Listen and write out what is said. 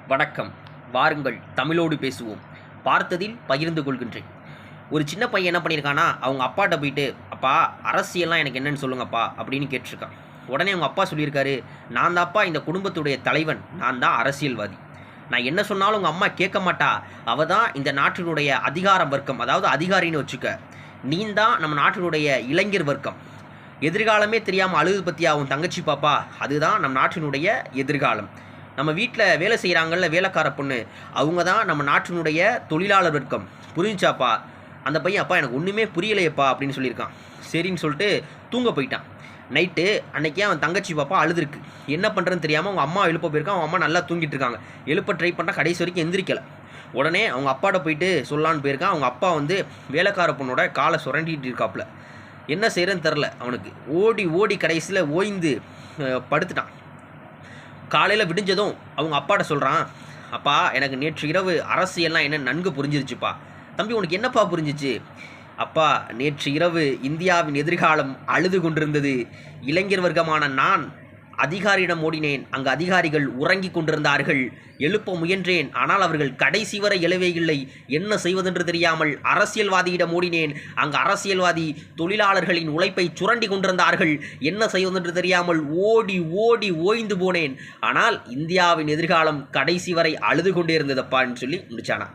வணக்கம். வாருங்கள் தமிழோடு பேசுவோம். பார்த்ததில் பகிர்ந்து கொள்கின்றேன். ஒரு சின்ன பையன் என்ன பண்ணியிருக்கான்னா, அவங்க அப்பாட்ட போயிட்டு, "அப்பா அரசியல்லாம் எனக்கு என்னன்னு சொல்லுங்கப்பா" அப்படின்னு கேட்டிருக்கான். உடனே அவங்க அப்பா சொல்லியிருக்காரு, "நான் தான்ப்பா இந்த குடும்பத்துடைய தலைவன். நான் தான் அரசியல்வாதி. நான் என்ன சொன்னாலும் உங்கள் அம்மா கேட்க மாட்டா. அவ தான் இந்த நாட்டினுடைய அதிகார வர்க்கம், அதாவது அதிகாரின்னு வச்சுக்க. நீ தான் நம்ம நாட்டினுடைய இளைஞர் வர்க்கம். எதிர்காலமே தெரியாமல் அழுது பற்றியா உன் தங்கச்சி பாப்பா? அதுதான் நம் நாட்டினுடைய எதிர்காலம். நம்ம வீட்டில் வேலை செய்கிறாங்கல்ல வேலைக்கார பொண்ணு, அவங்க தான் நம்ம நாட்டினுடைய தொழிலாளர் வர்க்கம். புரிஞ்சாப்பா?" அந்த பையன், "அப்பா எனக்கு ஒன்றுமே புரியலையப்பா" அப்படின்னு சொல்லியிருக்கான். சரின்னு சொல்லிட்டு தூங்க போயிட்டான். நைட்டு அன்றைக்கி அவன் தங்கச்சி பாப்பா அழுதுருக்கு. என்ன பண்ணுறதுன்னு தெரியாமல் அவங்க அம்மா எழுப்ப போயிருக்கான். அவங்க அம்மா நல்லா தூங்கிட்டு இருக்காங்க. எழுப்ப ட்ரை பண்ணால் கடைசி வரைக்கும் எந்திரிக்கலை. உடனே அவங்க அப்பாட்ட போயிட்டு சொல்லலான்னு போயிருக்கான். அவங்க அப்பா வந்து வேலைக்கார பொண்ணோட காலை சுரண்டிட்டு இருக்காப்புல. என்ன செய்கிறேன்னு தெரில அவனுக்கு. ஓடி ஓடி கடைசியில் ஓய்ந்து படுத்துட்டான். காலையில் விடிஞ்சதும் அவங்க அப்பாட்ட சொல்கிறான், "அப்பா எனக்கு நேற்று இரவு அரசியல்லாம் என்ன நன்கு புரிஞ்சிருச்சுப்பா." "தம்பி உனக்கு என்னப்பா புரிஞ்சிச்சு?" "அப்பா நேற்று இரவு இந்தியாவின் எதிர்காலம் அழுது கொண்டிருந்தது. இளைஞர் வர்க்கமான நான் அதிகாரியிடம் ஓடினேன். அங்கு அதிகாரிகள் உறங்கிக் கொண்டிருந்தார்கள். எழுப்ப முயன்றேன். ஆனால் அவர்கள் கடைசி வரை எழவே இல்லை. என்ன செய்வதென்று தெரியாமல் அரசியல்வாதியிடம் ஓடினேன். அங்கு அரசியல்வாதி தொழிலாளர்களின் உழைப்பை சுரண்டி கொண்டிருந்தார்கள். என்ன செய்வதென்று தெரியாமல் ஓடி ஓடி ஓய்ந்து போனேன். ஆனால் இந்தியாவின் எதிர்காலம் கடைசி வரை அழுது கொண்டே இருந்ததப்பான்னு சொல்லி முடிச்சானா.